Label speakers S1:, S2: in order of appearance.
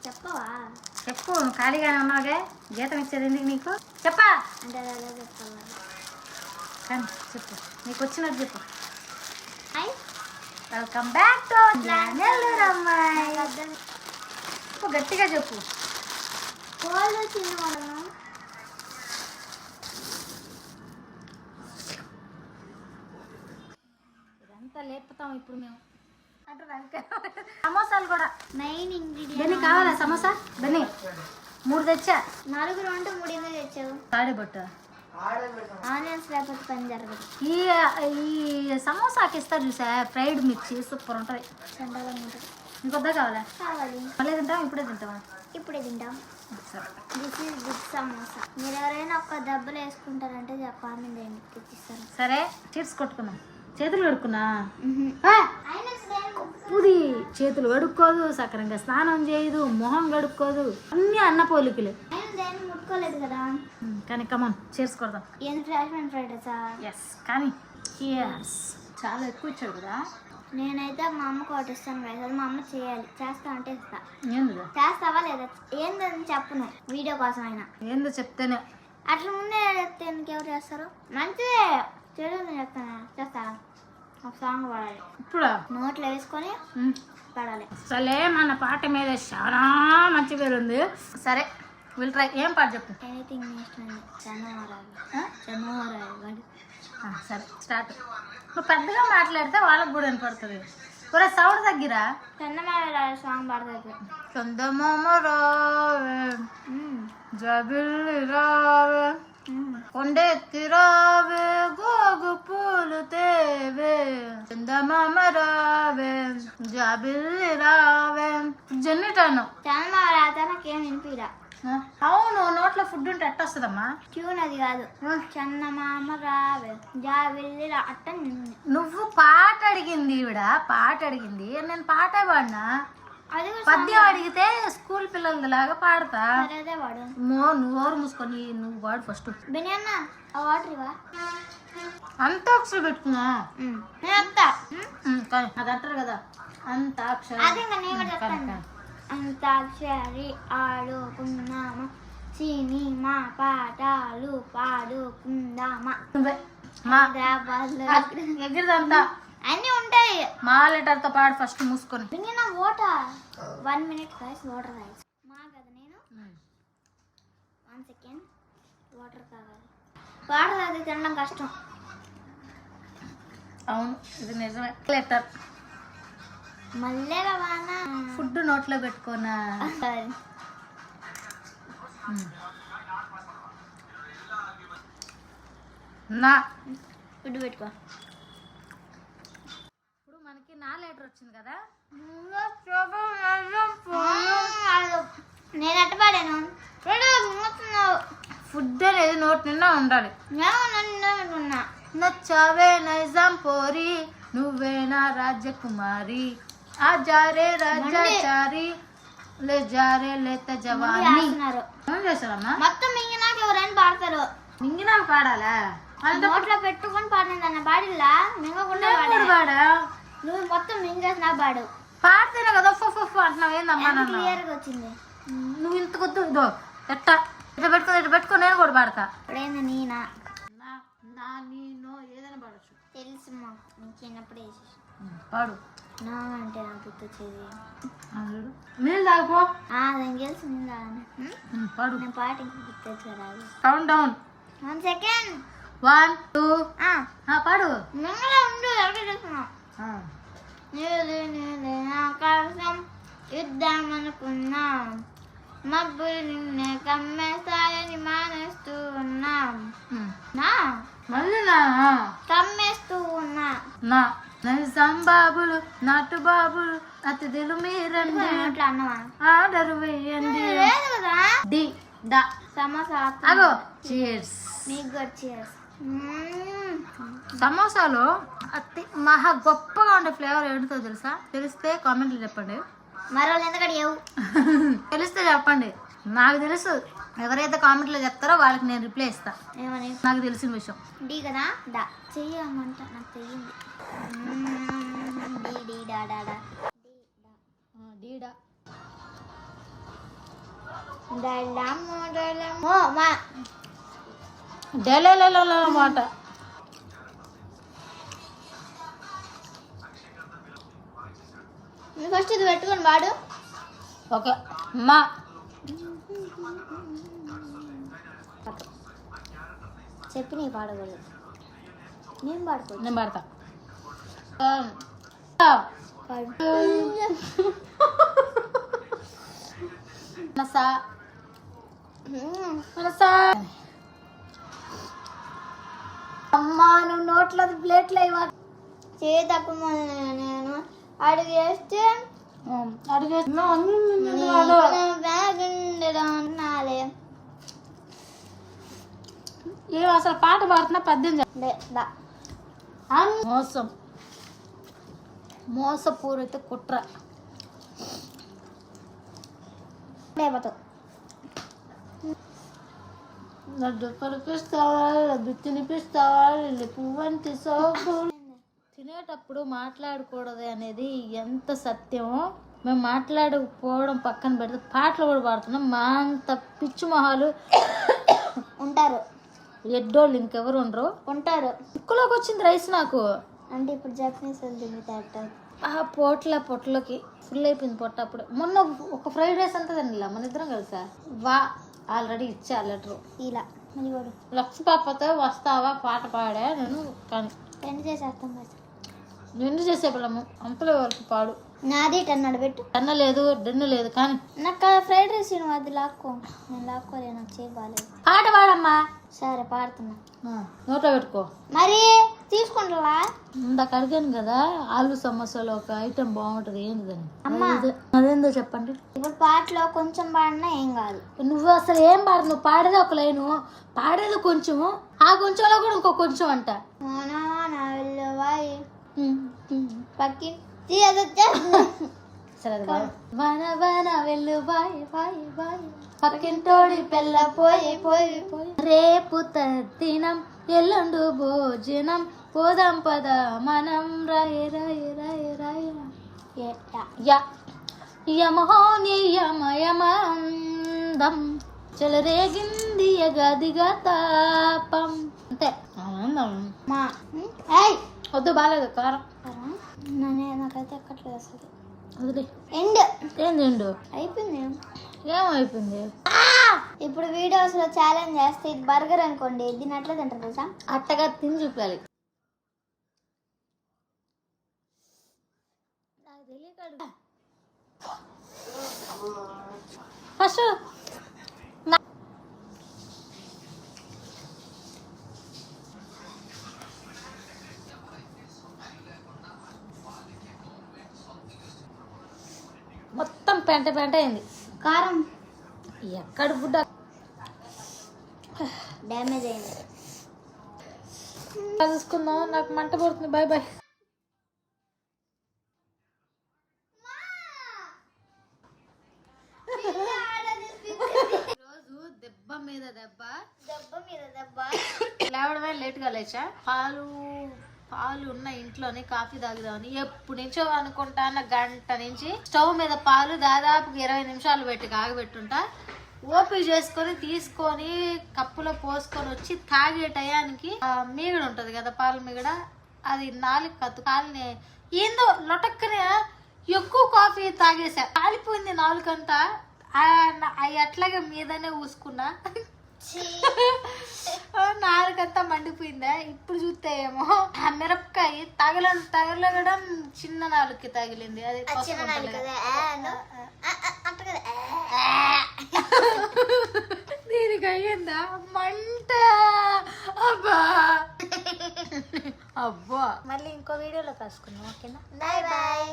S1: చెప్పవా?
S2: చెప్పు, నువ్వు ఖాళీగానే ఉన్నావుగా, జీతం ఇచ్చేది ఎందుకు నీకు? చెప్పా
S1: అంటే అలా చెప్పాలి.
S2: కానీ చెప్పు, నీకు వచ్చినట్టు చెప్పు.
S1: Hi,
S2: welcome back to Nellore అమ్మాయి. చెప్పు, గట్టిగా చెప్పు.
S1: కోళ్ళు చిన్న
S2: ఇదంతా లేపుతాం ఇప్పుడు మేము. సమోసాలు కూడా
S1: మెయిన్ ఇంగ్రీడియంట్.
S2: బెన్నీ కావాలా సమోసా? బెన్నీ 3 తెచ్చా.
S1: 4 అంటే 3 ఎందుకు తెచ్చావు?
S2: తాడిబొట్టు
S1: ఆనియన్స్ లేకపోతే పని జరగదు.
S2: ఈ సమోసాకి ఇస్తారు చూసా, ఫ్రైడ్ మిర్చి సూపర్ ఉంటుంది.
S1: చండాలంగా ఉంటుంది.
S2: ఇంకొద్దా కావాలా?
S1: కావాలి.
S2: మళ్ళీ తింటాం, ఇప్పుడే తింటావా?
S1: ఇప్పుడే తింటాం.
S2: సరే,
S1: దిస్ ఈజ్ గుడ్ సమోసా. మీరు ఎవరైనా ఒక్క దెబ్బలు వేసుకుంటారంటే కామెంట్ చేయండి, తెచ్చిస్తాను.
S2: సరే, చీట్స్ కొట్టుకుందాం. చేతులు కడుక్కున్నా
S1: పుది
S2: చేతులు కడుక్కోదు, సక్రంగా స్నానం చేయదు, మొహం కడుక్కోదు, అన్ని అన్న పోలికలు.
S1: ముట్టుకోలేదు కదా.
S2: కానీ కమాన్ చీర్స్ కొడదాం.
S1: ఏంది ఫ్లాష్ మ్యాన్ ఫ్రైడ్ రైసా?
S2: ఎస్, కానీ చీర్స్. చాలా ఎక్కువ ఇచ్చాడు కదా.
S1: నేనైతే మా అమ్మకు ఒకటి ఇస్తాను రైస్, అది మా అమ్మ చేయాలి. చేస్తా అంటే ఇస్తా.
S2: ఏందిగా?
S1: చేస్తావా లేదా? ఏందని చెప్పను, వీడియో కోసం అయినా.
S2: ఏందో చెప్తేనే.
S1: అట్లా ముందే చెప్తే ఇంకెవరు చేస్తారు? మంచిదే, చెడు చెప్తాను. చేస్తా. ఒక సాంగ్ పాడాలి.
S2: ఇప్పుడు
S1: నోట్లో వేసుకొని పాడాలి.
S2: అసలే మన పాట మీద చాలా మంచి పేరు ఉంది. సరే, విల్ ట్రై. ఏం పాట చెప్పు?
S1: ఎనీథింగ్ చందమారాయి.
S2: సరే, స్టార్ట్. నువ్వు పెద్దగా మాట్లాడితే వాళ్ళకి కూడా వినపడుతుంది. కూడా సౌండ్ తగ్గిరా.
S1: చందమారాయి సాంగ్ పాడతాయి.
S2: చందమామ రావే, జబిల్లి రావే, కొండెత్తి రావే, గోగు పూలు తేవే, చందమామ రావే, జాబిల్లి రావే. జన్నిటాను
S1: చందమారాయి నాకేం వినిపిరా.
S2: అవును, నోట్లో ఫుడ్ ఉంటే ఎట్ట వస్తుందమ్మా?
S1: ట్యూన్ అది కాదు. చందమామ రావే, జాబిల్లి అట్ట.
S2: నువ్వు పాట అడిగింది, ఈవిడ పాట అడిగింది, నేను పాట పాడినా.
S1: అది
S2: పద్యం అడిగితే స్కూల్ పిల్లలది లాగా పాడతా.
S1: అదే వాడు.
S2: నువ్వు ఎవరు మూసుకొని నువ్వు వాడు ఫస్ట్.
S1: బిని అన్న ఆ వాటర్ ఇవా.
S2: అంత అక్షరం పెట్టుకున్నా అది అంటారు కదా, అంత అక్షరం.
S1: అదే నేను చెప్తాను. అంతాక్షరి ఆడుకుందామా, సినిమా పాటలు పాడుకుందామా.
S2: నువ్వే ఎగిరిదంతా
S1: అన్నీ ఉంటాయి.
S2: మా లెటర్ తో పాడు ఫస్ట్ మూసుకొని.
S1: బిన్న water 1 minute guys, water rice మా కదా. నేను 1 second వాటర్ కావాలి. వాటర్ అది తినడం కష్టం.
S2: అవును, ఇది నిజమే. లెటర్
S1: మళ్ళీ వాన
S2: ఫుడ్ నోట్లో పెట్టుకోనా. నా
S1: ఫుడ్ పెట్టుకో.
S2: ఇప్పుడు మనకి నా లెటర్ వచ్చింది కదా.
S1: నేను ఎట్ట పాడాను?
S2: ఫుడ్ అనేది నోటి నిండా ఉండాలి.
S1: అనుకున్నా.
S2: నచ్చావే నైజాం పోరి, నువ్వే నా రాజకుమారి, ఆ జారే రాజాచారి, లే జారే లేత జవాని. ఏం చేశారమ్మా?
S1: మొత్తం మింగినాక ఎవరైనా పాడతారు.
S2: మింగినాక పాడాలా?
S1: నోట్లో పెట్టుకొని పాడిన పాడిల్లా, మింగకుండా పాడా. నువ్వు మొత్తం మింగేసినా పాడు.
S2: పాడితేనే కదా ఫు అంటున్నావు. ఏందమ్మా
S1: క్లియర్ గా వచ్చింది.
S2: నువ్వు ఇంత కొద్దు ఇదో ఎట్ట ఇట్లా పెట్టుకో నేను కూడా పాడతా.
S1: ఇప్పుడేంది నీనా
S2: నీనో ఏదైనా పాడచ్చు.
S1: తెలుసు మా చిన్నప్పుడే
S2: పాడు.
S1: నా అంటే నాకు గుర్తొచ్చేది.
S2: నీళ్ళు తాగుపో.
S1: దానికి తెలుసు నీళ్ళు
S2: పాడు.
S1: నేను పాట ఇంకా గుర్తొచ్చు రాదు.
S2: Count down.
S1: 1 second.
S2: 1 2 పాడు.
S1: మిమ్మల్ని ఉండు, ఎవరు చూస్తున్నా. నీళ్ళు నీళ్ళు ఆకాశం ఇద్దామనుకున్నాం, మబ్బులు నిన్నే కమ్మేస్తాయని మానేస్తూ ఉన్నాం.
S2: మళ్ళీ
S1: కమ్మేస్తూ ఉన్నా.
S2: నైజాం బాబులు నాటు బాబులు అతిథులు మీరండి,
S1: అన్నమా
S2: ఆర్డర్ వేయండి.
S1: లేదు కదా.
S2: డి దా
S1: సమోసా.
S2: అగో చీర్స్.
S1: మీకు కూడా చీర్స్.
S2: సమోసాలో అతి మహా గొప్పగా ఉండే ఫ్లేవర్ ఏంటో తెలుసా? తెలిస్తే కామెంట్లు చెప్పండి.
S1: మరో ఎందుకంటే
S2: తెలిస్తే చెప్పండి. నాకు తెలుసు, ఎవరైతే కామెంట్లో చెప్తారో వాళ్ళకి నేను రిప్లై ఇస్తా.
S1: ఏమని?
S2: నాకు తెలిసిన విషయం.
S1: డి కదా. డా చెయ్యమంట నాకు తెలియంది. డీడా
S2: డీడా డేలేలేలో మాట.
S1: ఫస్ట్ ఇది పెట్టుకొని వాడు.
S2: ఓకే అమ్మా.
S1: చెప్పి నీ పాడకూడదు. నేను పాడుకో.
S2: నేను పాడతా. అమ్మా నువ్వు నోట్లో ప్లేట్లు అయ్యి
S1: చేతకు నేను అడిగేస్తే
S2: ఏం అసలు పాట పాడుతున్నా 18 మోసం మోసపూరిత కుట్ర. లడ్డు పలిపిస్తావా, లడ్డు తినిపిస్తావా, పువ్వంటి సోపు. తినేటప్పుడు మాట్లాడకూడదు అనేది ఎంత సత్యమో మేము మాట్లాడకపోవడం పక్కన పెడితే పాటలు కూడా పాడుతున్నాం. మా అంత పిచ్చి మొహాలు
S1: ఉంటారు,
S2: ఎడ్డోళ్ళు ఇంకెవరు ఉండరు.
S1: ఉంటారు.
S2: ముక్కులోకి వచ్చింది రైస్ నాకు.
S1: అంటే ఇప్పుడు జపనీస్ తింటారు.
S2: ఆ పొట్టలోకి ఫుల్ అయిపోయింది పొట్ట. అప్పుడు మొన్న ఒక ఫ్రైడ్ రైస్ అంతా తినలా మన ఇద్దరం కలిసా. వా ఆల్రెడీ ఇచ్చా లెటరు.
S1: ఇలా
S2: లక్ష పాపతో వస్తావా పాట పాడా నేను. కానీ
S1: పెండ్ చేసేస్తాం కదా.
S2: నిండు చేసే పిల్లము అంతలో వరకు పాడు.
S1: నాది టన్నాడు పెట్టు.
S2: టన్న లేదు డెన్ను లేదు. కానీ
S1: నాకు ఫ్రైడ్ రైస్ అది లాక్కో. నేను లాక్కోలే, నాకు చేయ బాగాలేదు.
S2: పాట పాడమ్మా.
S1: సరే పాడుతున్నా.
S2: నోట్లో పెట్టుకో.
S1: మరి తీసుకుంటా.
S2: ఇందాక అడిగాను కదా ఆలు సమోసాలో ఒక ఐటెం బాగుంటుంది ఏంటిదని.
S1: అమ్మా
S2: అదేందో చెప్పండి.
S1: ఇప్పుడు పాటలో కొంచెం పాడినా ఏం కాదు.
S2: నువ్వు అసలు ఏం పాడు. నువ్వు పాడేది ఒక లైను, పాడేది కొంచెము, ఆ కొంచెంలో కూడా ఇంకో కొంచెం అంట.
S1: పక్కి
S2: వన వన వెళ్ళు బాయ్ బాయ్ బాయ్ పక్కింటోడి పెళ్ళ పోయి పోయి పోయి రేపు తద్దినం ఎల్లుండు భోజనం పోదాం పద మనం రాయ రాయ రాయ రాయ యమహోనియమయమందం చెలరేగింది ఎగదిగా తాపం. అంతే. వద్దు బాగాలేదు కారం.
S1: నాకైతే ఎక్కట్లేదు అసలు.
S2: వదిలే.
S1: ఎండ్
S2: ఏంది ఎండు
S1: అయిపోయింది.
S2: ఏమైపోయింది?
S1: ఇప్పుడు వీడియోస్ లో ఛాలెంజ్ చేస్తే ఇది బర్గర్ అనుకోండి, దీని అట్లా తింటారు తెలుసా.
S2: అట్టగా తిని చూపాలి. ఫస్ట్ మొత్తం పెంట పెంట అయింది.
S1: కారం
S2: ఎక్కడ ఫుడ్
S1: డ్యామేజ్ అయింది.
S2: చూసుకుందాం. నాకు మంట పడుతుంది. Bye bye. రోజు దెబ్బ మీద దెబ్బ లేవడమే లేట్గా లేచా. పాలు ఉన్న ఇంట్లోనే కాఫీ తాగుదామని ఎప్పుడు నుంచో అనుకుంటాను. గంట నుంచి స్టవ్ మీద పాలు దాదాపు 20 నిమిషాలు పెట్టి కాగబెట్టుంటా. ఓపిక చేసుకొని తీసుకొని కప్పులో పోసుకొని వచ్చి తాగే టయానికి మీగడ ఉంటది కదా, పాల మీగడ, అది 4 కత్తు కాలిని ఏందో లొటక్కనే ఎక్కువ కాఫీ తాగేసా. కాలిపోయింది 4 అంతా. అవి అట్లాగే మీదనే ఊసుకున్నా. 4 అంతా మండిపోయిందా. ఇప్పుడు చూస్తే ఏమో ఆ మిరపకాయ తగలగడం చిన్న 4కి తగిలింది. అది దీనికి అయ్యిందా మంట. అబ్బా అబ్బా. మళ్ళీ ఇంకో వీడియోలో కలుసుకుందాం. ఓకేనా?
S1: Bye bye.